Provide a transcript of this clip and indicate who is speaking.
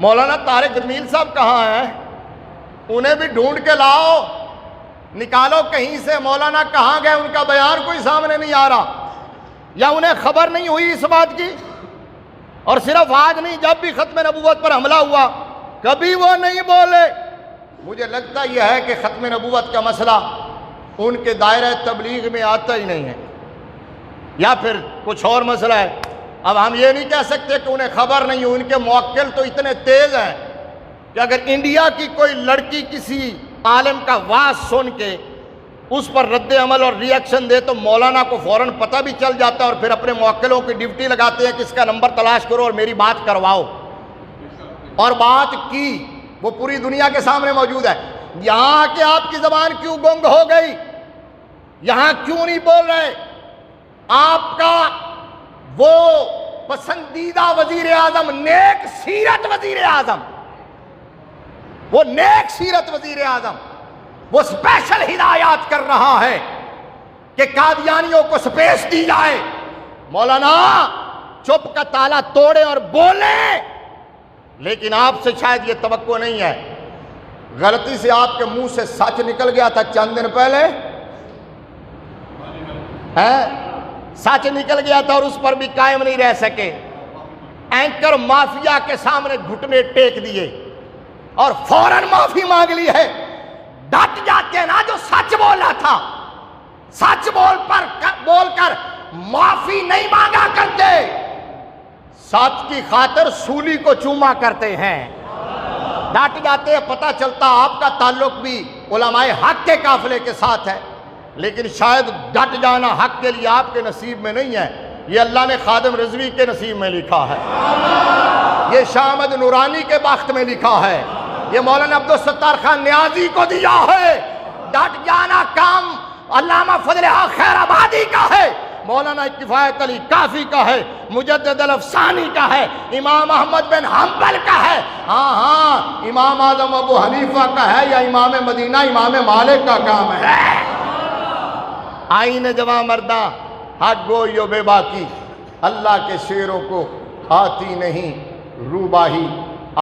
Speaker 1: مولانا طارق جمیل صاحب کہاں ہیں؟ انہیں بھی ڈھونڈ کے لاؤ، نکالو کہیں سے، مولانا کہاں گئے؟ ان کا بیان کوئی سامنے نہیں آ رہا، یا انہیں خبر نہیں ہوئی اس بات کی؟ اور صرف آج نہیں، جب بھی ختم نبوت پر حملہ ہوا کبھی وہ نہیں بولے۔ مجھے لگتا یہ ہے کہ ختم نبوت کا مسئلہ ان کے دائرہ تبلیغ میں آتا ہی نہیں ہے، یا پھر کچھ اور مسئلہ ہے۔ اب ہم یہ نہیں کہہ سکتے کہ انہیں خبر نہیں ہو، ان کے موکل تو اتنے تیز ہیں کہ اگر انڈیا کی کوئی لڑکی کسی عالم کا واز سن کے اس پر رد عمل اور ری ایکشن دے تو مولانا کو فوراً پتہ بھی چل جاتا ہے، اور پھر اپنے موکلوں کی ڈیوٹی لگاتے ہیں کہ اس کا نمبر تلاش کرو اور میری بات کرواؤ، اور بات کی، وہ پوری دنیا کے سامنے موجود ہے۔ یہاں کہ آپ کی زبان کیوں گنگ ہو گئی؟ یہاں کیوں نہیں بول رہے؟ آپ کا وہ پسندیدہ وزیر اعظم، نیک سیرت وزیر اعظم، وہ نیک سیرت وزیر اعظم، وہ اسپیشل ہدایات کر رہا ہے کہ قادیانیوں کو سپیس دی جائے۔ مولانا چپ کا تالا توڑے اور بولیں، لیکن آپ سے شاید یہ توقع نہیں ہے۔ غلطی سے آپ کے منہ سے سچ نکل گیا تھا چند دن پہلے، سچ نکل گیا تھا اور اس پر بھی قائم نہیں رہ سکے۔ اینکر مافیا کے سامنے گھٹنے ٹیک دیے اور فوراً معافی مانگ لی ہے۔ ڈٹ جاتے ہیں نا جو سچ بولا تھا، سچ بول کر معافی نہیں مانگا کرتے، سچ کی خاطر سولی کو چوما کرتے ہیں۔ ڈٹ جاتے ہیں، پتہ چلتا آپ کا تعلق بھی علماء حق کے قافلے کے ساتھ ہے، لیکن شاید ڈٹ جانا حق کے لیے آپ کے نصیب میں نہیں ہے، یہ اللہ نے خادم رضوی کے نصیب میں لکھا ہے، یہ شاہ احمد نورانی کے بخت میں لکھا ہے، یہ مولانا عبدالستار خان نیازی کو دیا ہے۔ ڈٹ جانا کام علامہ فضل حق خیر آبادی کا ہے، مولانا کفایت علی کافی کا ہے، مجدد الافسانی کا ہے، امام احمد بن حنبل کا ہے، ہاں امام اعظم ابو حنیفہ کا ہے، یا امام مدینہ امام مالک کا کام ہے۔ آئین جوان مردہ حق گوئیو بے باکی، اللہ کے شیروں کو آتی نہیں روباہی۔